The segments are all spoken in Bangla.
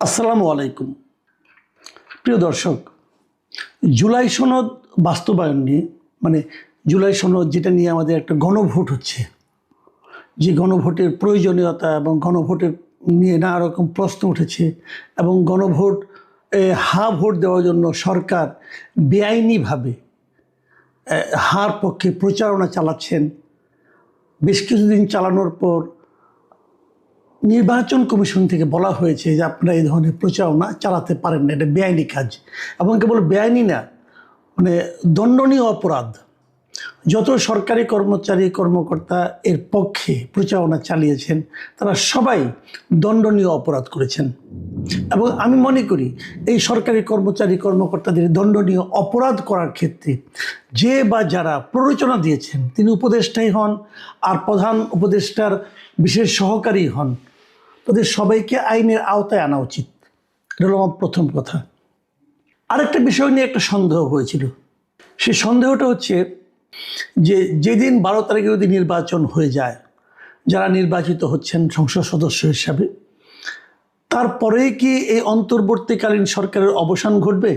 আসসালামু আলাইকুম। প্রিয় দর্শক, জুলাই সনদ বাস্তবায়ন নিয়ে জুলাই সনদ যেটা নিয়ে আমাদের একটা গণভোট হচ্ছে, যে গণভোটের প্রয়োজনীয়তা এবং গণভোটের নিয়ে নানা রকম প্রশ্ন উঠেছে এবং গণভোট হা ভোট দেওয়ার জন্য সরকার বেআইনিভাবে হার পক্ষে প্রচারণা চালাচ্ছেন। বেশ কিছুদিন চালানোর পর নির্বাচন কমিশন থেকে বলা হয়েছে যে আপনারা এই ধরনের প্রচারণা চালাতে পারেন না, এটা বেআইনি কাজ। এবং কেবল বেআইনি না, দণ্ডনীয় অপরাধ। যত সরকারি কর্মচারী কর্মকর্তা এর পক্ষে প্রচারণা চালিয়েছেন তারা সবাই দণ্ডনীয় অপরাধ করেছেন। এবং আমি মনে করি এই সরকারি কর্মচারী কর্মকর্তাদের দণ্ডনীয় অপরাধ করার ক্ষেত্রে যে বা যারা প্ররোচনা দিয়েছেন, তিনি উপদেষ্টাই হন আর প্রধান উপদেষ্টার বিশেষ সহকারী হন, তাদের সবাইকে আইনের আওতায় আনা উচিত। এটা হলো আমার প্রথম কথা। আরেকটা বিষয় নিয়ে একটা সন্দেহ হয়েছিল। সেই সন্দেহটা হচ্ছে যে যেদিন 12 তারিখে যদি নির্বাচন হয়ে যায়, যারা নির্বাচিত হচ্ছেন সংসদ সদস্য হিসাবে, তারপরেই কি এই অন্তর্বর্তীকালীন সরকারের অবসান ঘটবে?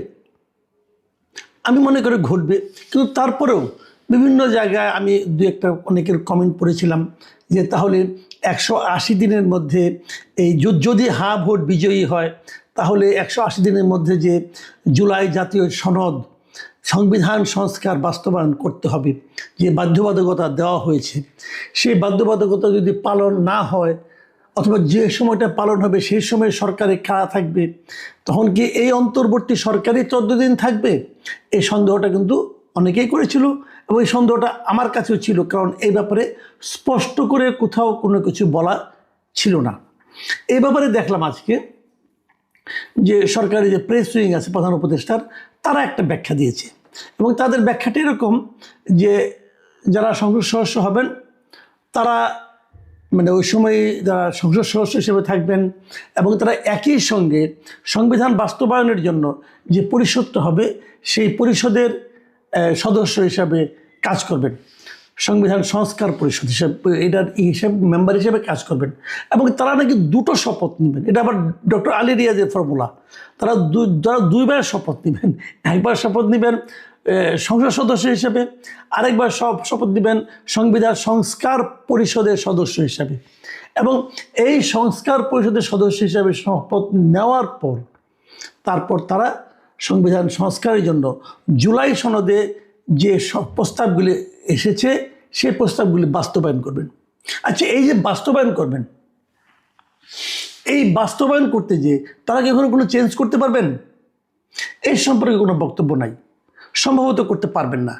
আমি মনে করি ঘটবে, কিন্তু তারপরেও বিভিন্ন জায়গায় আমি দু একটা অনেকের কমেন্ট পড়েছিলাম যে তাহলে 180 দিনের মধ্যে এই যদি হা ভোট বিজয়ী হয়, তাহলে 180 দিনের মধ্যে যে জুলাই জাতীয় সনদ সংবিধান সংস্কার বাস্তবায়ন করতে হবে, যে বাধ্যবাধকতা দেওয়া হয়েছে, সেই বাধ্যবাধকতা যদি পালন না হয় অথবা যে সময়টা পালন হবে সেই সময় সরকারে কারা থাকবে, তখন কি এই অন্তর্বর্তী সরকারই 14 দিন থাকবে? এই সন্দেহটা কিন্তু অনেকেই করেছিল এবং এই সন্দেহটা আমার কাছেও ছিল, কারণ এই ব্যাপারে স্পষ্ট করে কোথাও কোনো কিছু বলা ছিল না। এই ব্যাপারে দেখলাম আজকে যে সরকারি যে প্রেস উইং আছে প্রধান উপদেষ্টার, তারা একটা ব্যাখ্যা দিয়েছে এবং তাদের ব্যাখ্যাটা এরকম যে যারা সংসদ সদস্য হবেন তারা ওই সময় যারা সংসদ সদস্য হিসেবে থাকবেন এবং তারা একই সঙ্গে সংবিধান বাস্তবায়নের জন্য যে পরিষদটা হবে সেই পরিষদের সদস্য হিসাবে কাজ করবেন, সংবিধান সংস্কার পরিষদ হিসেবে এটার মেম্বার হিসেবে কাজ করবেন। এবং তারা নাকি দুটো শপথ নেবেন। এটা আবার ডক্টর আলী রিয়াজের ফর্মুলা। তারা দুইবার শপথ নেবেন। একবার শপথ নেবেন সংসদ সদস্য হিসেবে, আরেকবার শপথ নেবেন সংবিধান সংস্কার পরিষদের সদস্য হিসাবে। এবং এই সংস্কার পরিষদের সদস্য হিসাবে শপথ নেওয়ার পর তারপর তারা সংবিধান সংস্কারের জন্য জুলাই সনদে যে সব প্রস্তাবগুলি এসেছে সেই প্রস্তাবগুলি বাস্তবায়ন করবেন। আচ্ছা, এই যে বাস্তবায়ন করবেন, এই বাস্তবায়ন করতে যে তারা কি এখন কোনো চেঞ্জ করতে পারবেন? এই সম্পর্কে কোনো বক্তব্য নাই, সম্ভবত করতে পারবেন না।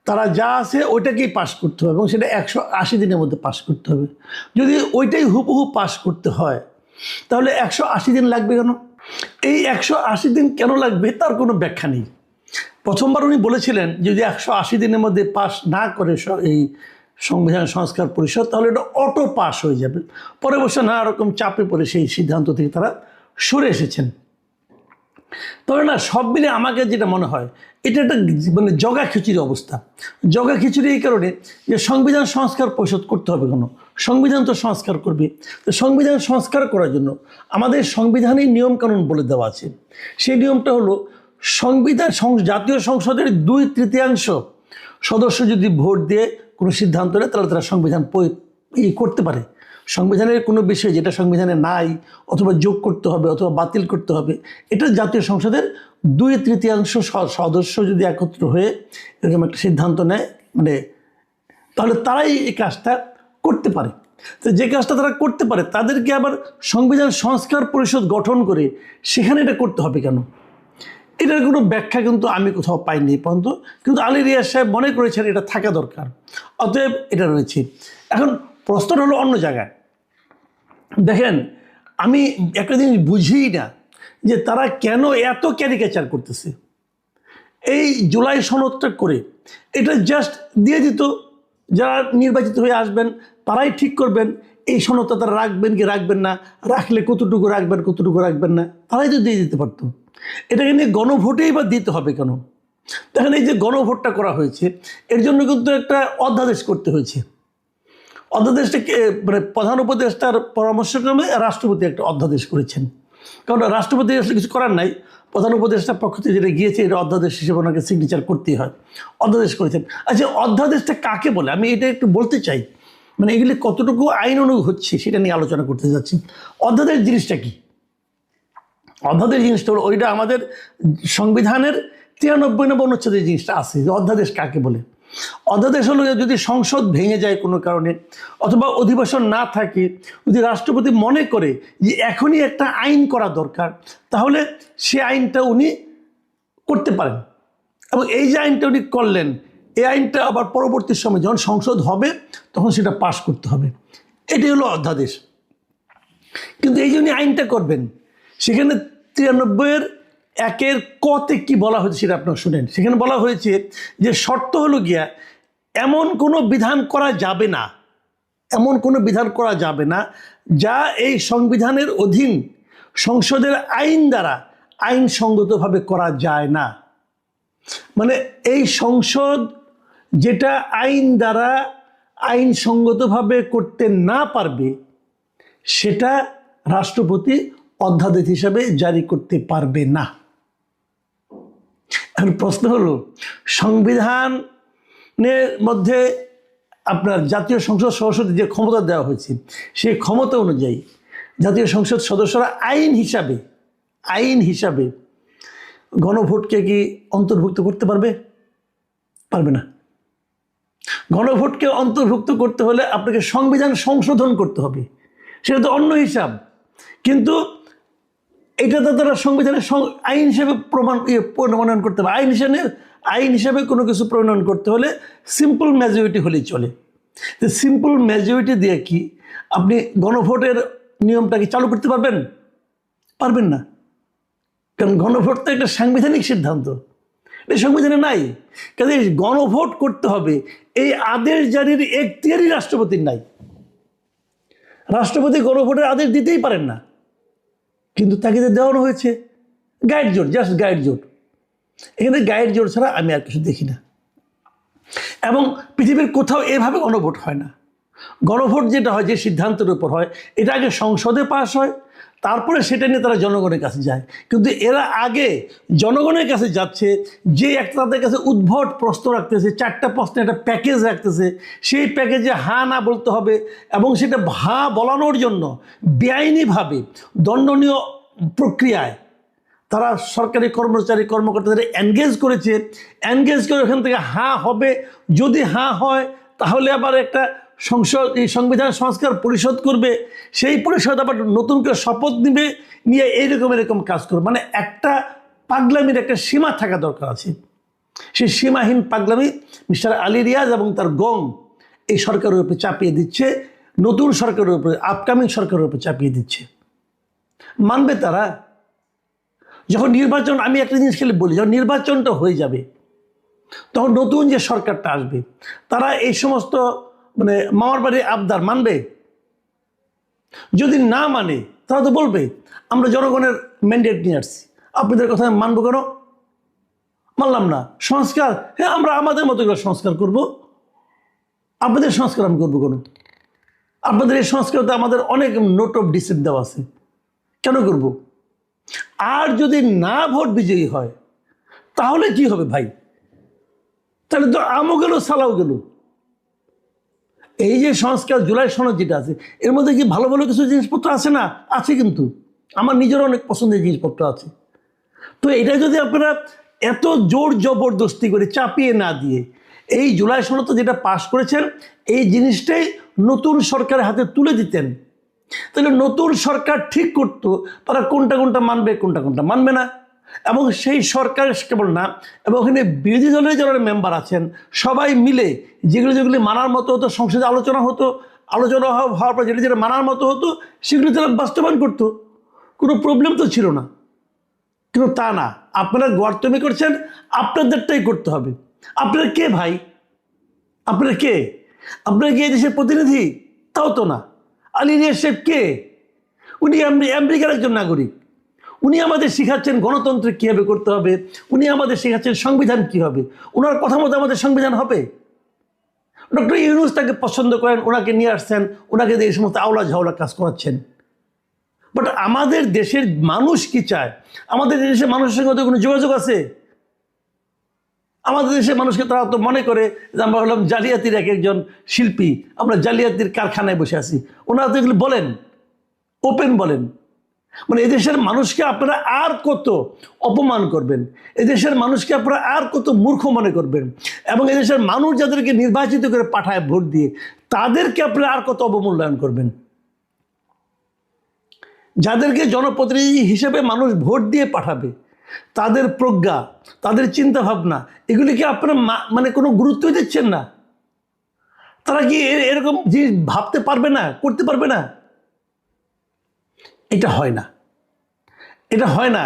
তারা যা আছে ওইটাকেই পাশ করতে হবে এবং সেটা 180 দিনের মধ্যে পাশ করতে হবে। যদি ওইটাই হুবহু পাশ করতে হয় তাহলে 180 দিন লাগবে কেন? এই 180 দিন কেন লাগবে তার কোনো ব্যাখ্যা নেই। প্রথমবার উনি বলেছিলেন যদি 180 দিনের মধ্যে পাস না করে এই সংবিধান সংস্কার পরিষদ, তাহলে এটা অটো পাস হয়ে যাবে। পরে বছর নানা রকম চাপে পড়ে সেই সিদ্ধান্ত থেকে তারা সরে এসেছেন। তবে না, সব মিলে আমাকে যেটা মনে হয় এটা একটা জগা খিচুড়ি অবস্থা। জগা খিচুড়ি এই কারণে যে সংবিধান সংস্কার পরিষদ করতে হবে কেন? সংবিধান তো সংস্কার করবে। তো সংবিধান সংস্কার করার জন্য আমাদের সংবিধানেই নিয়মকানুন বলে দেওয়া আছে। সেই নিয়মটা হলো সংবিধান জাতীয় সংসদের 2/3 সদস্য যদি ভোট দিয়ে কোনো সিদ্ধান্ত নেয় তাহলে তারা সংবিধান করতে পারে। সংবিধানের কোনো বিষয় যেটা সংবিধানে নাই অথবা যোগ করতে হবে অথবা বাতিল করতে হবে, এটা জাতীয় সংসদের 2/3 সদস্য যদি একত্র হয়ে এরকম একটা সিদ্ধান্ত নেয় তাহলে তারাই এই কাজটা করতে পারে। তো যে কাজটা তারা করতে পারে তাদেরকে আবার সংবিধান সংস্কার পরিষদ গঠন করে সেখানে এটা করতে হবে কেন? এটার কোনো ব্যাখ্যা কিন্তু আমি কোথাও পাইনি পর্যন্ত, কিন্তু আলী রিয়াজ সাহেব মনে করেছেন এটা থাকা দরকার, অতএব এটা রয়েছে। এখন প্রশ্নটা হলো অন্য জায়গায়। দেখেন, আমি একটা জিনিস বুঝিই না যে তারা কেন এত ক্যারিকেচার করতেছে। এই জুলাই সনদটা করে এটা জাস্ট দিয়ে দিত, যারা নির্বাচিত হয়ে আসবেন তারাই ঠিক করবেন এই সনদটা তারা রাখবেন কি রাখবেন না, রাখলে কতটুকু রাখবেন কতটুকু রাখবেন না, তারাই তো দিয়ে দিতে পারতো। এটাকে নিয়ে গণভোটেই বা দিতে হবে কেন? দেখেন, এই যে গণভোটটা করা হয়েছে এর জন্য কিন্তু একটা অধ্যাদেশ করতে হয়েছে। অধ্যাদেশটা প্রধান উপদেষ্টার পরামর্শক্রমে রাষ্ট্রপতি একটা অধ্যাদেশ করেছেন। কারণ রাষ্ট্রপতি আসলে কিছু করার নাই, প্রধান উপদেষ্টার পক্ষ থেকে যেটা গিয়েছে এটা অধ্যাদেশ হিসেবে ওনাকে সিগনেচার করতেই হয়, অধ্যাদেশ করেছেন। আচ্ছা, অধ্যাদেশটা কাকে বলে আমি এটা একটু বলতে চাই, মানে এগুলি কতটুকু আইন অনুযায়ী হচ্ছে সেটা নিয়ে আলোচনা করতে যাচ্ছি। অধ্যাদেশ জিনিসটা কি? অধ্যাদেশ জিনিসটা হলো ওইটা আমাদের সংবিধানের 93 নম্বর অনুচ্ছেদে জিনিসটা আছে যে অধ্যাদেশ কাকে বলে। অধ্যাদেশ হলো যদি সংসদ ভেঙে যায় কোনো কারণে অথবা অধিবেশন না থাকে, যদি রাষ্ট্রপতি মনে করে যে এখনই একটা আইন করা দরকার, তাহলে সে আইনটা উনি করতে পারেন। এবং এই যে আইনটা উনি করলেন, এই আইনটা আবার পরবর্তী সময় যখন সংসদ হবে তখন সেটা পাশ করতে হবে, এটাই হলো অধ্যাদেশ। কিন্তু এই যে উনি আইনটা করবেন, সেখানে 93(1) কতে কি বলা হয়েছে সেটা আপনারা শুনেন। সেখানে বলা হয়েছে যে শর্ত হলো গিয়া এমন কোনো বিধান করা যাবে না, এমন কোনো বিধান করা যাবে না যা এই সংবিধানের অধীন সংসদের আইন দ্বারা আইনসঙ্গতভাবে করা যায় না। মানে এই সংসদ যেটা আইন দ্বারা আইনসঙ্গতভাবে করতে না পারবে সেটা রাষ্ট্রপতি অধ্যাদেশ হিসাবে জারি করতে পারবে না। এখন প্রশ্ন হলো, সংবিধানের মধ্যে আপনার জাতীয় সংসদ সদস্যদের যে ক্ষমতা দেওয়া হয়েছে সেই ক্ষমতা অনুযায়ী জাতীয় সংসদ সদস্যরা আইন হিসাবে গণভোটকে কি অন্তর্ভুক্ত করতে পারবে? পারবে না। গণভোটকে অন্তর্ভুক্ত করতে হলে আপনাকে সংবিধান সংশোধন করতে হবে, সেটা তো অন্য হিসাব। কিন্তু এটা তো তারা সংবিধানের আইন হিসেবে প্রণয়ন করতে হবে। আইন হিসাবে কোনো কিছু প্রণয়ন করতে হলে সিম্পল মেজরিটি হলেই চলে। তো সিম্পল মেজরিটি দিয়ে কি আপনি গণভোটের নিয়মটাকে চালু করতে পারবেন? পারবেন না, কারণ গণভোট তো একটা সাংবিধানিক সিদ্ধান্ত, এটা সংবিধানে নাই। কাজে গণভোট করতে হবে, এই আদেশ জারির এখতিয়ারই রাষ্ট্রপতির নাই। রাষ্ট্রপতি গণভোটের আদেশ দিতেই পারেন না, কিন্তু তাকে যে দেওয়ানো হয়েছে গাইড জোট, জাস্ট গাইড জোট। এখানে গাইড জোট ছাড়া আমি আর কিছু দেখি না। এবং পৃথিবীর কোথাও এভাবে গণভোট হয় না। গণভোট যেটা হয়, যে সিদ্ধান্তের উপর হয়, এটা আগে সংসদে পাস হয়, তারপরে সেটা নিয়ে তারা জনগণের কাছে যায়। কিন্তু এরা আগে জনগণের কাছে যাচ্ছে, যে একটা তাদের কাছে উদ্ভট প্রশ্ন রাখতেছে, 4টা প্রশ্নের একটা প্যাকেজ রাখতেছে, সেই প্যাকেজে হ্যাঁ না বলতে হবে। এবং সেটা হ্যাঁ বলানোর জন্য বেআইনিভাবে দণ্ডনীয় প্রক্রিয়ায় তারা সরকারি কর্মকর্তাদের এনগেজ করেছে। এনগেজ করে ওখান থেকে হ্যাঁ হবে, যদি হ্যাঁ হয় তাহলে আবার একটা সংবিধান সংস্কার পরিষদ করবে, সেই পরিষদ আবার নতুন করে শপথ নিবে, নিয়ে এরকম কাজ করবে। মানে একটা পাগলামির একটা সীমা থাকা দরকার আছে। সেই সীমাহীন পাগলামি মিস্টার আলী রিয়াজ এবং তার গং এই সরকারের উপরে চাপিয়ে দিচ্ছে, নতুন সরকারের উপরে, আপকামিং সরকারের উপরে চাপিয়ে দিচ্ছে। মানবে তারা? যখন নির্বাচন, আমি একটা জিনিস খালি বলি, যখন নির্বাচনটা হয়ে যাবে তখন নতুন যে সরকারটা আসবে তারা এই সমস্ত মানে মামার বাড়ির আবদার মানবে? যদি না মানে তারা তো বলবে আমরা জনগণের ম্যান্ডেট নিয়ে আসছি, আপনাদের কথা মানবো কেন? মানলাম না। সংস্কার, হ্যাঁ আমরা আমাদের মতো করে সংস্কার করব, আপনাদের সংস্কার আমি করবো কেন? আপনাদের এই সংস্কারতে আমাদের অনেক নোট অফ ডিসেন্ট দেওয়া আছে, কেন করব? আর যদি না ভোট বিজয়ী হয় তাহলে কি হবে ভাই? তাহলে তো আমও গেল, সালাও গেল। এই যে সংস্কার জুলাই সনদ যেটা আছে, এর মধ্যে কি ভালো ভালো কিছু জিনিসপত্র আছে না? আছে, কিন্তু আমার নিজেরও অনেক পছন্দের জিনিসপত্র আছে। তো এটা যদি আপনারা এত জোর জবরদস্তি করে চাপিয়ে না দিয়ে এই জুলাই সনদ যেটা পাশ করেছেন, এই জিনিসটাই নতুন সরকারের হাতে তুলে দিতেন, তাহলে নতুন সরকার ঠিক করতো তারা কোনটা মানবে, কোনটা মানবে না। এবং সেই সরকার কেবল না, এবং ওখানে বিরোধী দলের যারা মেম্বার আছেন সবাই মিলে যেগুলি মানার মতো হতো, সংসদে আলোচনা হওয়ার পর যেটা মানার মতো হতো সেগুলি তারা বাস্তবায়ন করতো, কোনো প্রবলেম তো ছিল না। কিন্তু তা না, আপনারা গর্তমি করছেন, আপনাদেরটাই করতে হবে। আপনারা কে ভাই? আপনারা কে? আপনারা কি এই দেশের প্রতিনিধি? তাও তো না। আলী রিয়াজ সাহেব কে? উনি আমেরিকার একজন নাগরিক। উনি আমাদের শেখাচ্ছেন গণতন্ত্র কীভাবে করতে হবে, উনি আমাদের শেখাচ্ছেন সংবিধান কী হবে। ওনার কথা মতো আমাদের সংবিধান হবে? ডক্টর ইউনূস তাকে পছন্দ করেন, ওনাকে নিয়ে আসছেন, ওনাকে দিয়ে এই সমস্ত আওলা ঝাওলা কাজ করাচ্ছেন। বাট আমাদের দেশের মানুষ কি চায়? আমাদের দেশের মানুষের সঙ্গে ওদের কোনো যোগাযোগ আছে? আমাদের দেশের মানুষকে তারা তো মনে করে যে আমরা হলাম জালিয়াতির এক একজন শিল্পী, আমরা জালিয়াতির কারখানায় বসে আছি। ওনারা তো এগুলো বলেন, ওপেন বলেন। মানে এদেশের মানুষকে আপনারা আর কত অপমান করবেন, এদেশের মানুষকে আপনারা আর কত মূর্খ মনে করবেন, এবং এদেশের মানুষ যাদেরকে নির্বাচিত করে পাঠায় ভোট দিয়ে, তাদেরকে আপনারা আর কত অবমূল্যায়ন করবেন। যাদেরকে জনপ্রতিনিধি হিসেবে মানুষ ভোট দিয়ে পাঠাবে, তাদের প্রজ্ঞা, তাদের চিন্তা ভাবনা, এগুলিকে আপনারা মানে কোনো গুরুত্বই দিচ্ছেন না। তারা কি এরকম জিনিস ভাবতে পারবে না, করতে পারবে না? এটা হয় না, এটা হয় না।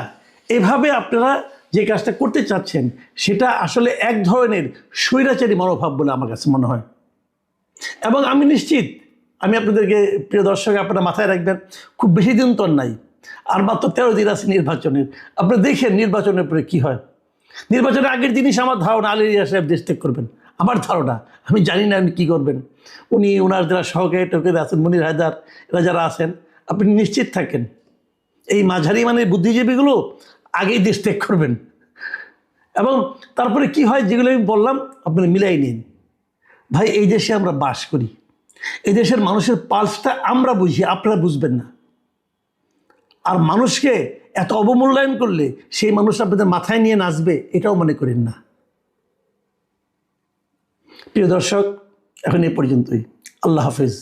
এভাবে আপনারা যে কাজটা করতে চাচ্ছেন সেটা আসলে এক ধরনের স্বৈরাচারী মনোভাব বলে আমার কাছে মনে হয়। এবং আমি নিশ্চিত, আমি আপনাদেরকে প্রিয় দর্শক আপনারা মাথায় রাখবেন, খুব বেশি দিন তো নাই, আর মাত্র 13 দিন আছে নির্বাচনের। আপনারা দেখেন নির্বাচনের পরে কি হয়। নির্বাচনের আগের দিনই আমার ধারণা আলী রিয়াজ সাহেব দেশ ত্যাগ করবেন, আমার ধারণা। আমি জানি না উনি কী করবেন। উনি ওনার যারা সহকারী টহকারী আছেন, মনির হায়দার, এরা যারা আছেন, আপনি নিশ্চিত থাকেন এই মাঝারি মানে বুদ্ধিজীবীগুলো আগেই দেশ ত্যাগ করবেন। এবং তারপরে কি হয়, যেগুলো আমি বললাম আপনারা মিলাই নিন। ভাই, এই দেশে আমরা বাস করি, এই দেশের মানুষের পালসটা আমরা বুঝি, আপনারা বুঝবেন না। আর মানুষকে এত অবমূল্যায়ন করলে সেই মানুষ আপনাদের মাথায় নিয়ে নাচবে, এটাও মনে করেন না। প্রিয় দর্শক, এখন এ পর্যন্তই। আল্লাহ হাফেজ।